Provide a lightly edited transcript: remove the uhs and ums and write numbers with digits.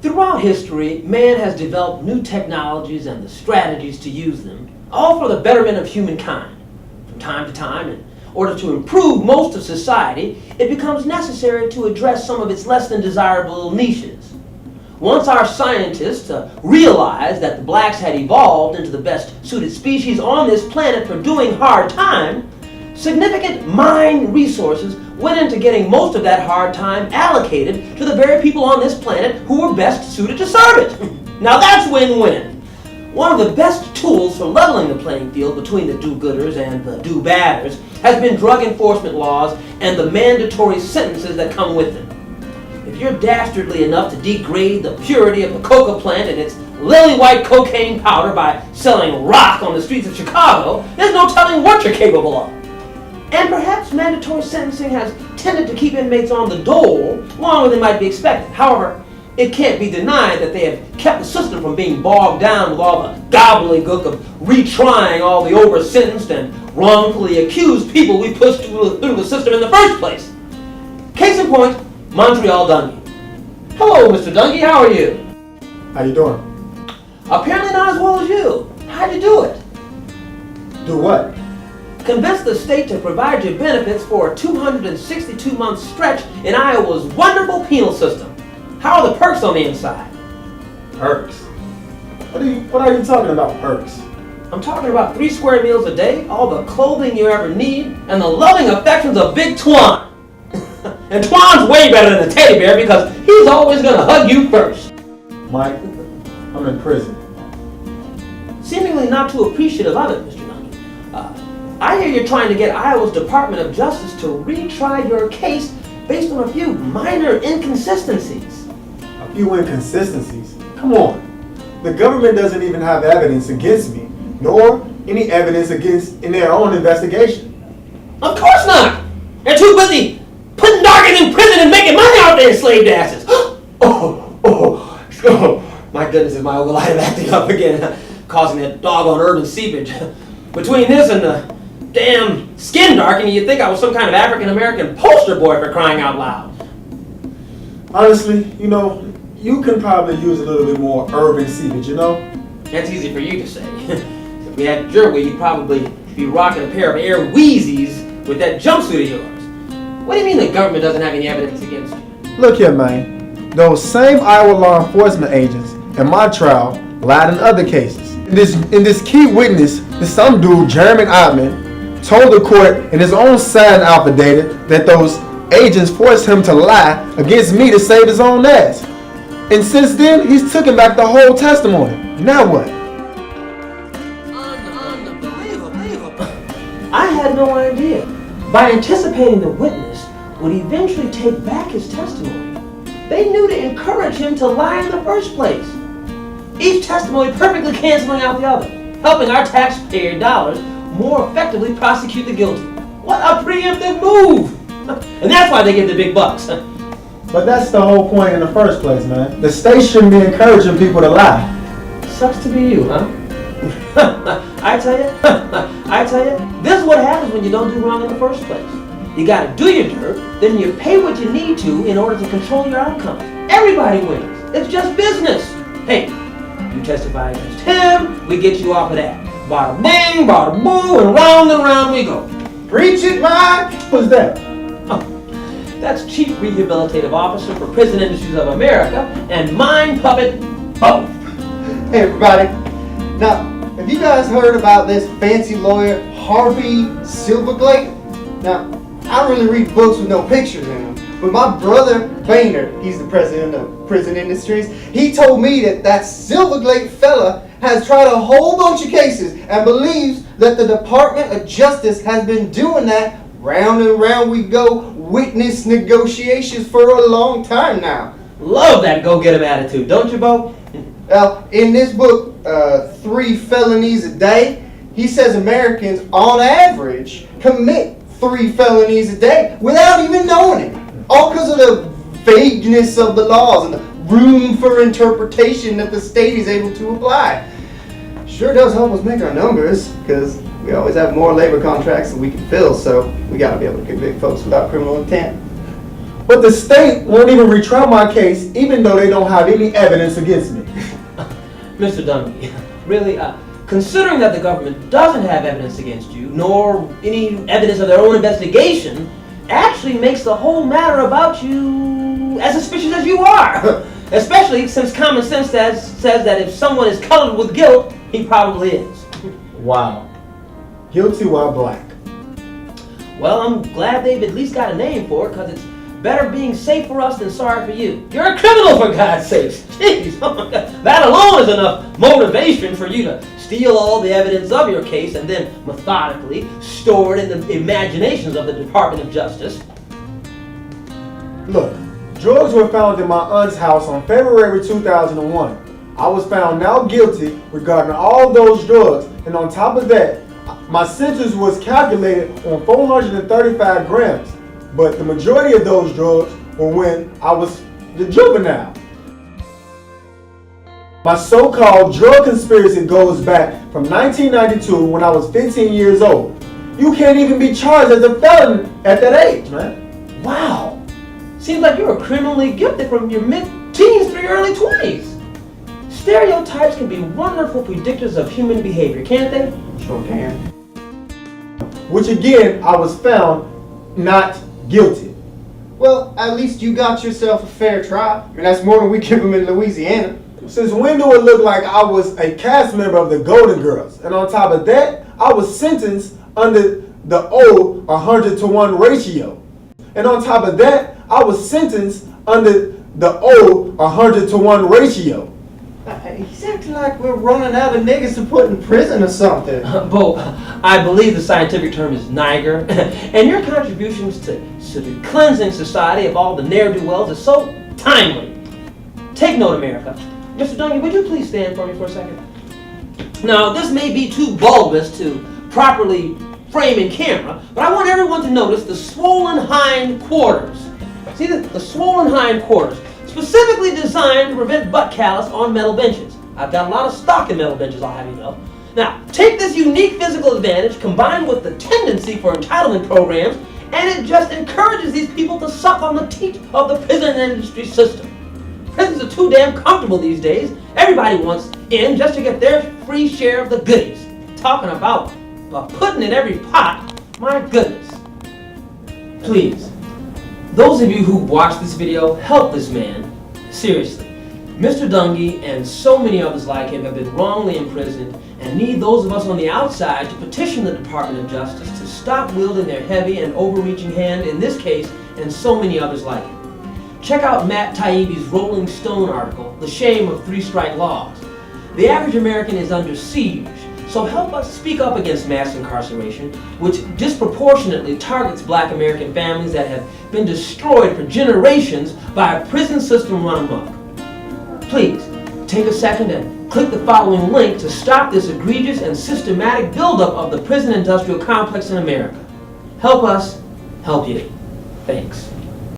Throughout history, man has developed new technologies and the strategies to use them, all for the betterment of humankind. From time to time, in order to improve most of society, it becomes necessary to address some of its less than desirable niches. Once our scientists realized that the blacks had evolved into the best suited species on this planet for doing hard time, significant mind resources went into getting most of that hard time allocated to the very people on this planet who were best suited to serve it. Now that's win-win. One of the best tools for leveling the playing field between the do-gooders and the do-badders has been drug enforcement laws and the mandatory sentences that come with them. If you're dastardly enough to degrade the purity of the coca plant and its lily-white cocaine powder by selling rock on the streets of Chicago, there's no telling what you're capable of. And perhaps mandatory sentencing has tended to keep inmates on the dole longer than might be expected. However, it can't be denied that they have kept the system from being bogged down with all the gobbledygook of retrying all the over-sentenced and wrongfully accused people we pushed through the system in the first place. Case in point, Montreail Dungy. Hello, Mr. Dungy, how are you? How you doing? Apparently not as well as you. How'd you do it? Do what? Convince the state to provide you benefits for a 262-month stretch in Iowa's wonderful penal system. How are the perks on the inside? Perks? What are you talking about, perks? I'm talking about 3 square meals a day, all the clothing you ever need, and the loving affections of Big Twan. And Twan's way better than the teddy bear because he's always going to hug you first. Mike, I'm in prison. Seemingly not too appreciative of it, Mr. Dungy. I hear you're trying to get Iowa's Department of Justice to retry your case based on a few minor inconsistencies. A few inconsistencies? Come on. The government doesn't even have evidence against me, nor any evidence in their own investigation. Of course not! They're too busy putting darkies in prison and making money out there, enslaved asses. My goodness, is my old life acting up again, causing that doggone urban seepage. Between this and the damn skin darkening, you'd think I was some kind of African-American poster boy for crying out loud. Honestly, you can probably use a little bit more urban seepage, That's easy for you to say. If we had your way, you'd probably be rocking a pair of Air Wheezies with that jumpsuit of yours. What do you mean the government doesn't have any evidence against you? Look here, man. Those same Iowa law enforcement agents in Montreail lied in other cases. In this key witness, some dude, Jeremy Ottman, told the court in his own signed affidavit that those agents forced him to lie against me to save his own ass. And since then, he's taken back the whole testimony. Now what? Unbelievable. I had no idea. By anticipating the witness would eventually take back his testimony, they knew to encourage him to lie in the first place. Each testimony perfectly canceling out the other, helping our taxpayer dollars more effectively prosecute the guilty. What a preemptive move! And that's why they get the big bucks. But that's the whole point in the first place, man. The state shouldn't be encouraging people to lie. Sucks to be you, huh? I tell you, this is what happens when you don't do wrong in the first place. You gotta do your dirt, then you pay what you need to in order to control your outcomes. Everybody wins. It's just business. Hey, you testify against him, we get you off of that. Bada bing, bada boo, and round we go. Preach it, Mike! What's that? Oh, that's Chief Rehabilitative Officer for Prison Industries of America and Mind Puppet Bo. Hey everybody. Now, have you guys heard about this fancy lawyer, Havey Silverglate? Now, I don't really read books with no pictures in them, but my brother, Boehner, he's the president of Prison Industries, he told me that Silverglate fella has tried a whole bunch of cases and believes that the Department of Justice has been doing that round and round we go witness negotiations for a long time now. Love that go-get-em attitude, don't you, Bo? Well, in this book, 3 Felonies a Day, he says Americans, on average, commit 3 felonies a day without even knowing it. All because of the vagueness of the laws and the room for interpretation that the state is able to apply. Sure does help us make our numbers, because we always have more labor contracts than we can fill, so we got to be able to convict folks without criminal intent. But the state won't even retry my case, even though they don't have any evidence against me. Mr. Dungy, really, considering that the government doesn't have evidence against you, nor any evidence of their own investigation, actually makes the whole matter about you as suspicious as you are. Especially since common sense says that if someone is colored with guilt, he probably is. Wow. Guilty while black. Well, I'm glad they've at least got a name for it, because it's better being safe for us than sorry for you. You're a criminal, for God's sakes. Jeez, oh my God. That alone is enough motivation for you to steal all the evidence of your case and then methodically store it in the imaginations of the Department of Justice. Look, drugs were found in my aunt's house on February 2001. I was found now guilty regarding all those drugs, and on top of that, my sentence was calculated on 435 grams, but the majority of those drugs were when I was the juvenile. My so-called drug conspiracy goes back from 1992 when I was 15 years old. You can't even be charged as a felon at that age, man. Wow. Seems like you were criminally gifted from your mid-teens to your early 20s. Stereotypes can be wonderful predictors of human behavior, can't they? Sure can. Which again, I was found not guilty. Well, at least you got yourself a fair trial. And that's more than we give them in Louisiana. Since when do it look like I was a cast member of the Golden Girls? And on top of that, I was sentenced under the old 100-to-1 ratio. And on top of that, I was sentenced under the old 100-to-1 ratio. He's acting like we're running out of niggas to put in prison or something. Bo, I believe the scientific term is Niger, and your contributions to the cleansing society of all the ne'er-do-wells is so timely. Take note, America. Mr. Dungy, would you please stand for me for a second? Now, this may be too bulbous to properly frame in camera, but I want everyone to notice the swollen hind quarters. See the swollen hind quarters, specifically designed to prevent butt callus on metal benches. I've got a lot of stock in metal benches, I'll have you know. Now, take this unique physical advantage combined with the tendency for entitlement programs, and it just encourages these people to suck on the teat of the prison industry system. Prisons are too damn comfortable these days. Everybody wants in just to get their free share of the goodies. Talking about putting in every pot, my goodness. Please, those of you who watched this video, help this man. Seriously. Mr. Dungy and so many others like him have been wrongly imprisoned and need those of us on the outside to petition the Department of Justice to stop wielding their heavy and overreaching hand in this case and so many others like it. Check out Matt Taibbi's Rolling Stone article, The Shame of Three-Strike Laws. The average American is under siege, so help us speak up against mass incarceration, which disproportionately targets black American families that have been destroyed for generations by a prison system run amok. Please, take a second and click the following link to stop this egregious and systematic buildup of the prison industrial complex in America. Help us, help you. Thanks.